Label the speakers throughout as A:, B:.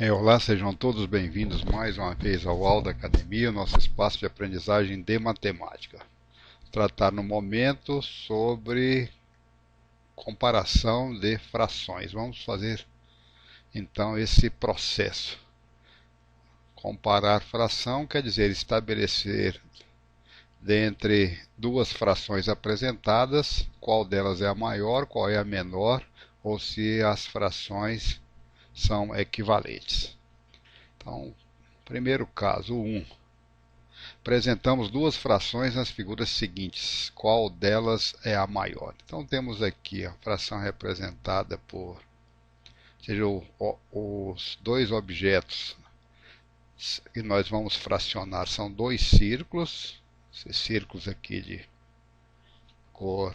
A: Olá, sejam todos bem-vindos mais uma vez ao Aula da Academia, nosso espaço de aprendizagem de matemática. Tratar no momento sobre comparação de frações. Vamos fazer então esse processo. Comparar fração quer dizer estabelecer dentre duas frações apresentadas qual delas é a maior, qual é a menor, ou se as frações são equivalentes. Então, primeiro caso, o 1. Apresentamos duas frações nas figuras seguintes. Qual delas é a maior? Então temos aqui a fração representada por, seja, os dois objetos que nós vamos fracionar são dois círculos. Esses círculos aqui de cor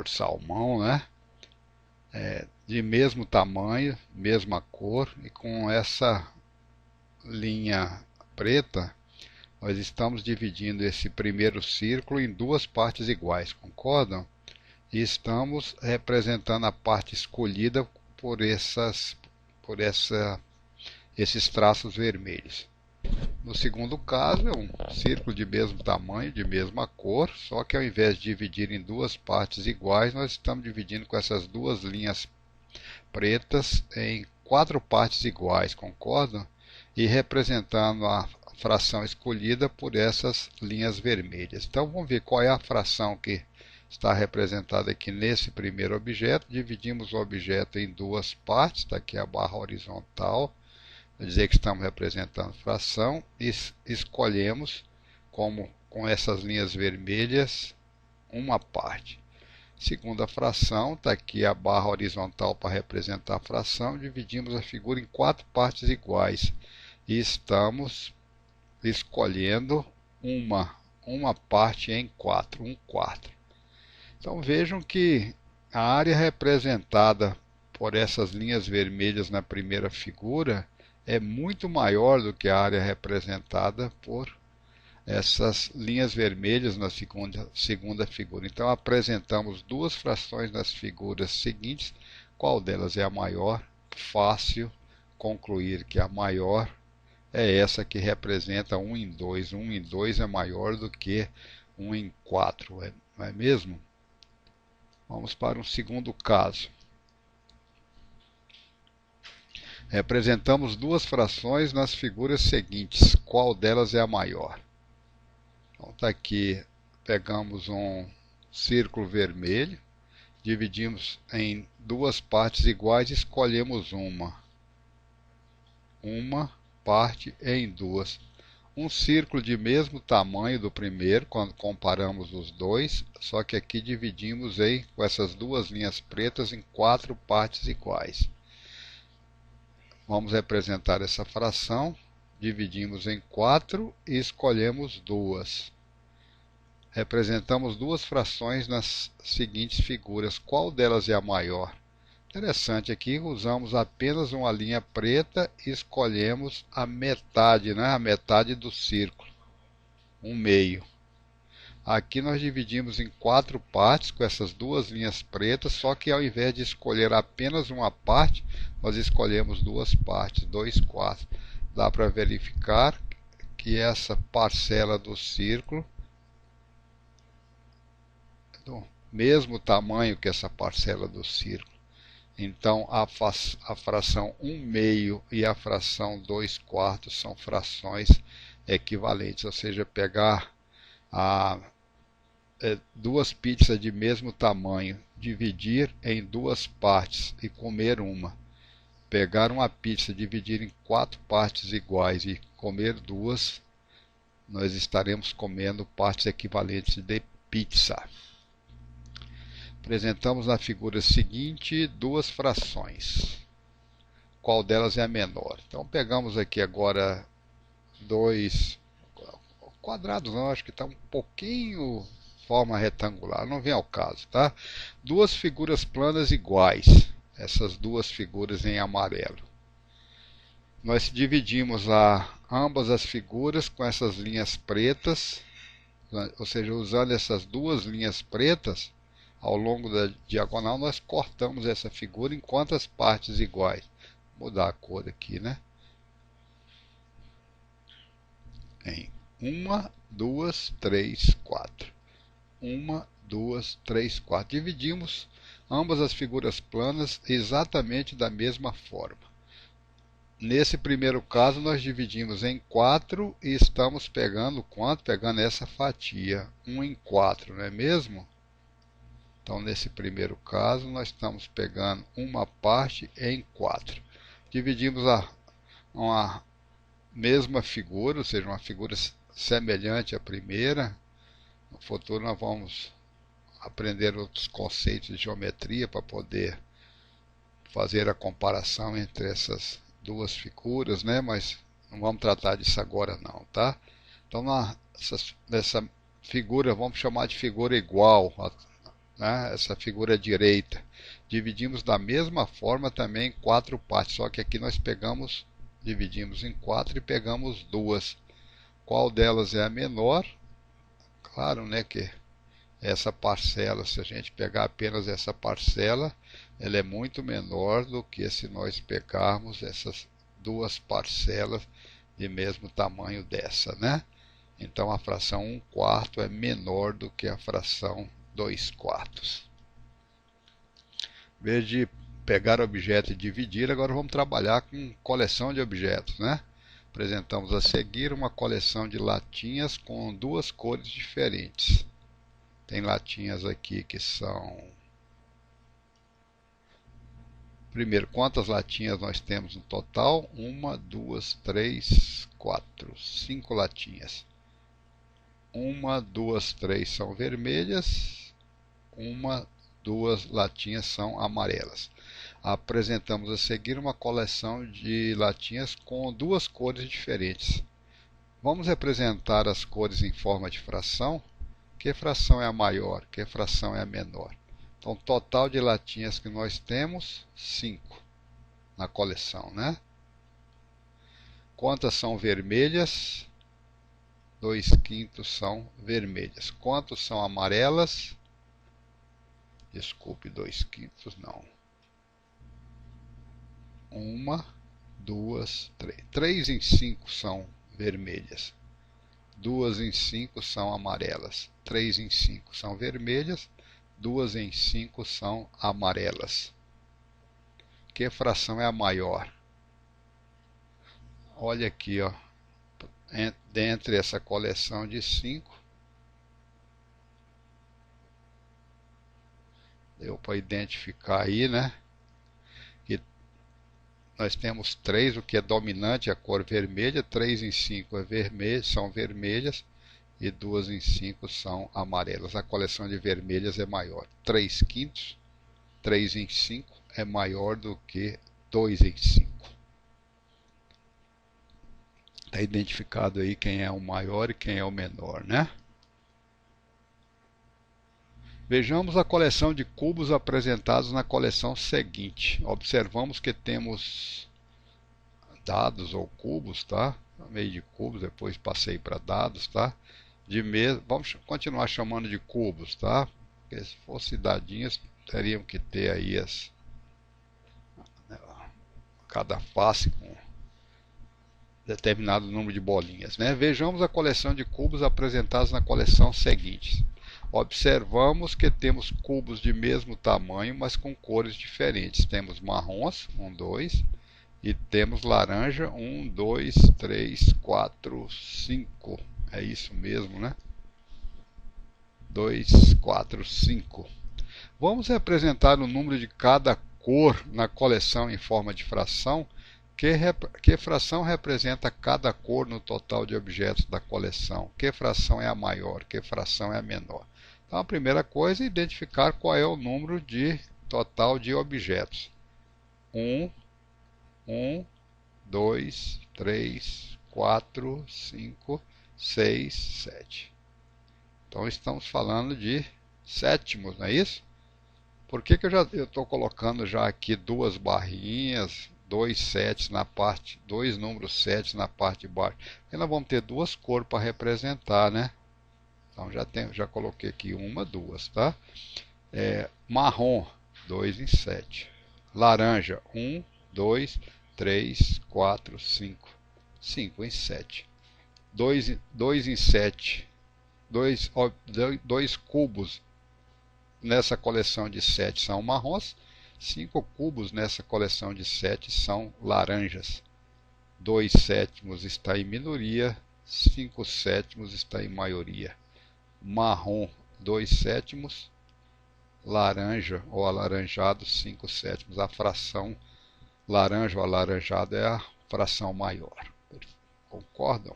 A: salmão, né? De mesmo tamanho, mesma cor, e com essa linha preta nós estamos dividindo esse primeiro círculo em duas partes iguais, concordam? E estamos representando a parte escolhida esses traços vermelhos. No segundo caso é um círculo de mesmo tamanho, de mesma cor, só que ao invés de dividir em duas partes iguais, nós estamos dividindo com essas duas linhas pretas em quatro partes iguais, concordam? E representando a fração escolhida por essas linhas vermelhas. Então vamos ver qual é a fração que está representada aqui nesse primeiro objeto. Dividimos o objeto em duas partes, está aqui a barra horizontal, vai dizer que estamos representando fração, e escolhemos, como com essas linhas vermelhas, uma parte. Segunda fração, está aqui a barra horizontal para representar a fração, dividimos a figura em quatro partes iguais e estamos escolhendo uma parte em quatro, um quarto. Então vejam que a área representada por essas linhas vermelhas na primeira figura é muito maior do que a área representada por essas linhas vermelhas na segunda figura. Então apresentamos duas frações nas figuras seguintes. Qual delas é a maior? Fácil concluir que a maior é essa que representa 1 em 2. 1 em 2 é maior do que 1 em 4, não é mesmo? Vamos para um segundo caso. Representamos duas frações nas figuras seguintes. Qual delas é a maior? Então está aqui, pegamos um círculo vermelho, dividimos em duas partes iguais e escolhemos uma parte em duas. Um círculo de mesmo tamanho do primeiro, quando comparamos os dois, só que aqui dividimos com essas duas linhas pretas em quatro partes iguais. Vamos representar essa fração, dividimos em quatro e escolhemos duas. Representamos duas frações nas seguintes figuras. Qual delas é a maior? Interessante, aqui usamos apenas uma linha preta e escolhemos a metade, né? A metade do círculo, um meio. Aqui nós dividimos em quatro partes com essas duas linhas pretas, só que ao invés de escolher apenas uma parte, nós escolhemos duas partes, 2/4. Dá para verificar que essa parcela do círculo é do mesmo tamanho que essa parcela do círculo. Então a fração 1/2 e a fração 2/4 são frações equivalentes, ou seja, pegar duas pizzas de mesmo tamanho, dividir em duas partes e comer uma. Pegar uma pizza, dividir em quatro partes iguais e comer duas, nós estaremos comendo partes equivalentes de pizza. Apresentamos na figura seguinte duas frações. Qual delas é a menor? Então pegamos aqui agora dois quadrados, não, acho que está um pouquinho forma retangular, não vem ao caso, tá? Duas figuras planas iguais, essas duas figuras em amarelo. Nós dividimos ambas as figuras com essas linhas pretas, ou seja, usando essas duas linhas pretas, ao longo da diagonal nós cortamos essa figura em quantas partes iguais? mudar a cor aqui, né? Em 1, 2, 3, 4. 1, 2, 3, 4. Dividimos ambas as figuras planas exatamente da mesma forma. Nesse primeiro caso, nós dividimos em 4 e estamos pegando quanto? Pegando essa fatia, 1 em 4, não é mesmo? Então, nesse primeiro caso, nós estamos pegando uma parte em 4. Dividimos uma mesma figura, ou seja, uma figura semelhante à primeira. No futuro, nós vamos aprender outros conceitos de geometria para poder fazer a comparação entre essas duas figuras, né? Mas não vamos tratar disso agora não, tá? Então nessa figura vamos chamar de figura igual, né? Essa figura direita. Dividimos da mesma forma também em 4 partes, só que aqui nós dividimos em 4 e pegamos 2. Qual delas é a menor? Claro, né, que essa parcela, se a gente pegar apenas essa parcela, ela é muito menor do que se nós pegarmos essas duas parcelas de mesmo tamanho dessa, né? Então a fração 1/4 é menor do que a fração 2/4. Em vez de pegar objeto e dividir, agora vamos trabalhar com coleção de objetos, né? Apresentamos a seguir uma coleção de latinhas com 2 cores diferentes. Tem latinhas aqui que são... Primeiro, quantas latinhas nós temos no total? 1, 2, 3, 4, 5 latinhas. 1, 2, 3 são vermelhas. 1, 2 latinhas são amarelas. Apresentamos a seguir uma coleção de latinhas com 2 cores diferentes. Vamos representar as cores em forma de fração. Que fração é a maior? Que fração é a menor? Então, total de latinhas que nós temos, 5 na coleção, né? Quantas são vermelhas? 2/5 são vermelhas. Quantas são amarelas? Desculpe, 2/5 não. 1, 2, 3. 3 em 5 são vermelhas. 2 em 5 são amarelas. 3 em 5 são vermelhas. 2 em 5 são amarelas. Que fração é a maior? Olha aqui, ó. Dentre essa coleção de 5, deu para identificar aí, né? Que nós temos 3, o que é dominante, a cor vermelha. 3 em 5 são vermelhas. E 2 em 5 são amarelas. A coleção de vermelhas é maior. 3/5, 3 em 5 é maior do que 2 em 5. Está identificado aí quem é o maior e quem é o menor, né? Vejamos a coleção de cubos apresentados na coleção seguinte. Observamos que temos dados ou cubos, tá? Meio de cubos, depois passei para dados, tá? Vamos continuar chamando de cubos, tá? Porque se fosse dadinhos, teriam que ter aí cada face com determinado número de bolinhas, né? Vejamos a coleção de cubos apresentados na coleção seguinte. Observamos que temos cubos de mesmo tamanho, mas com cores diferentes. Temos marrons, 1, 2, e temos laranja, 1, 2, 3, 4, 5. É isso mesmo, né? 2, 4, 5. Vamos representar o número de cada cor na coleção em forma de fração. Que fração representa cada cor no total de objetos da coleção? Que fração é a maior? Que fração é a menor? Então, a primeira coisa é identificar qual é o número total de objetos. 1, 2, 3, 4, 5, 6, 7. Então estamos falando de sétimos, não é isso? Por que eu estou colocando já aqui 2 barrinhas, 2 sets na parte, 2 números 7 na parte de baixo? Porque nós vamos ter 2 cores para representar, né? Então já coloquei aqui 1, 2, tá? Marrom, 2 em 7. Laranja, 1, 2, 3, 4, 5. 5 em 7. 2 em 7. Dois cubos nessa coleção de 7 são marrons. 5 cubos nessa coleção de 7 são laranjas. 2 sétimos está em minoria. 5 sétimos está em maioria. Marrom, 2 sétimos. Laranja ou alaranjado, 5 sétimos. A fração laranja ou alaranjado é a fração maior. Concordam?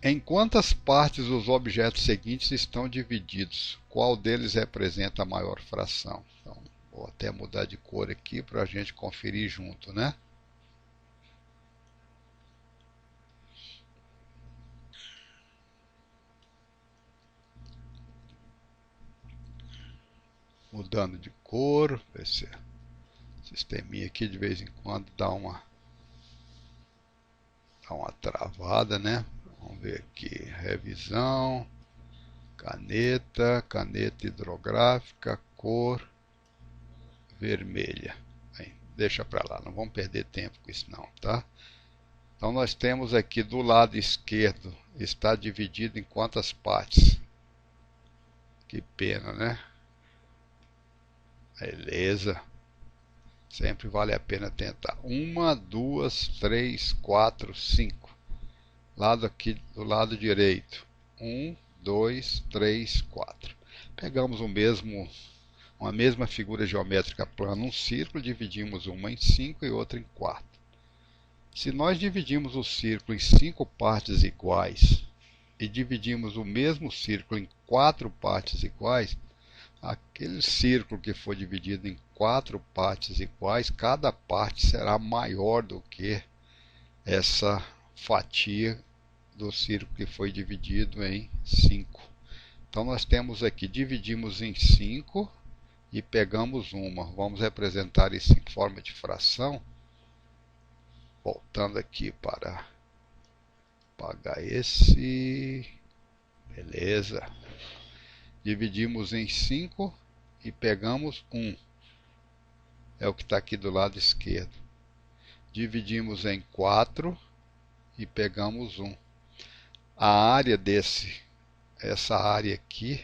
A: Em quantas partes os objetos seguintes estão divididos? Qual deles representa a maior fração? Então, vou até mudar de cor aqui para a gente conferir junto, né? Mudando de cor, esse sisteminha aqui de vez em quando dá uma travada, né? Vamos ver aqui, revisão, caneta hidrográfica, cor vermelha. Bem, deixa para lá, não vamos perder tempo com isso não, tá? Então nós temos aqui do lado esquerdo, está dividido em quantas partes? Que pena, né? Beleza. Sempre vale a pena tentar. 1, 2, 3, 4, 5. Lado aqui do lado direito. 1, 2, 3, 4. Pegamos uma mesma figura geométrica plana, um círculo, dividimos uma em 5 e outra em 4. Se nós dividimos o círculo em 5 partes iguais e dividimos o mesmo círculo em 4 partes iguais, aquele círculo que for dividido em 4 partes iguais, cada parte será maior do que essa fatia do círculo que foi dividido em 5. Então nós temos aqui, dividimos em 5 e pegamos uma. Vamos representar isso em forma de fração. Voltando aqui para apagar esse. Beleza. Dividimos em 5 e pegamos 1. É o que está aqui do lado esquerdo. Dividimos em 4 e pegamos 1. A área essa área aqui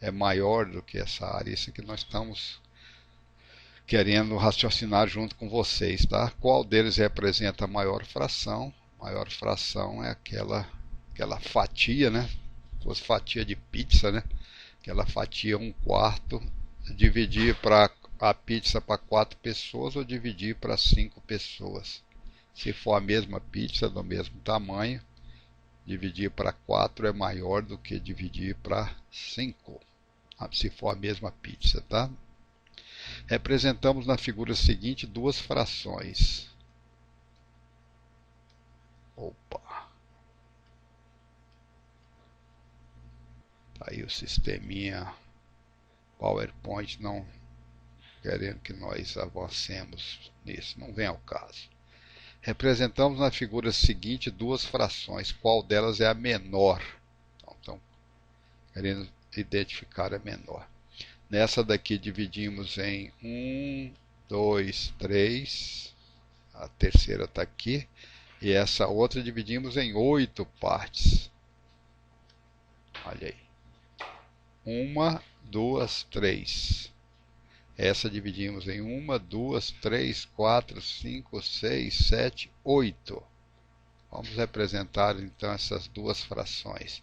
A: é maior do que essa área. Isso que nós estamos querendo raciocinar junto com vocês, tá? Qual deles representa a maior fração? A maior fração é aquela fatia, né? Se fosse fatia de pizza, né? Aquela fatia 1/4, dividir a pizza para 4 pessoas ou dividir para 5 pessoas. Se for a mesma pizza do mesmo tamanho, dividir para 4 é maior do que dividir para 5. Se for a mesma pizza, tá? Representamos na figura seguinte duas frações. Opa! Aí o sisteminha PowerPoint não querendo que nós avancemos nisso, não vem ao caso. Representamos na figura seguinte duas frações, qual delas é a menor? Então, querendo identificar a menor. Nessa daqui dividimos em 1, 2, 3, a terceira está aqui, e essa outra dividimos em 8 partes. Olha aí. 1, 2, 3. Essa dividimos em 1, 2, 3, 4, 5, 6, 7, 8. Vamos representar então essas duas frações.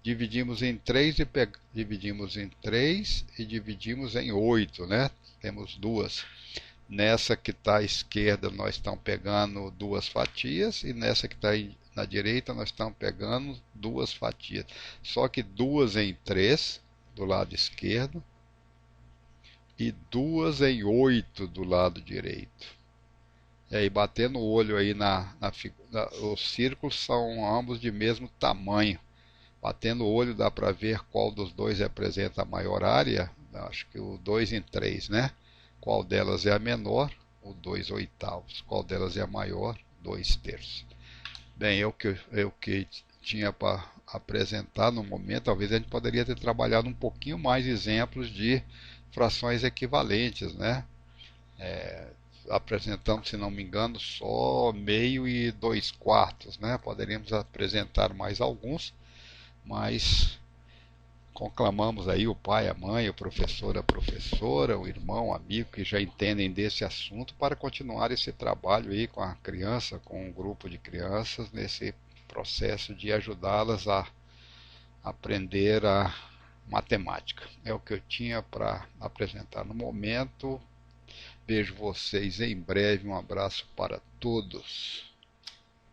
A: Dividimos em 3 e dividimos em 3 e dividimos em 8, né? Temos duas. Nessa que está à esquerda nós estamos pegando duas fatias e nessa que está na direita nós estamos pegando duas fatias. Só que 2 em 3 do lado esquerdo e 2 em 8 do lado direito. E aí batendo o olho aí os círculos são ambos de mesmo tamanho. Batendo o olho dá para ver qual dos dois representa a maior área. Acho que o 2 em 3, né? Qual delas é a menor? O 2/8. Qual delas é a maior? 2/3. Bem, eu que tinha para apresentar no momento. Talvez a gente poderia ter trabalhado um pouquinho mais exemplos de frações equivalentes, né? Apresentamos, se não me engano, só meio e 2 quartos, né? Poderíamos apresentar mais alguns, mas conclamamos aí o pai, a mãe, o professor, a professora, o irmão, o amigo que já entendem desse assunto para continuar esse trabalho aí com a criança, com um grupo de crianças nesse processo de ajudá-las a aprender a matemática. É o que eu tinha para apresentar no momento. Vejo vocês em breve. Um abraço para todos.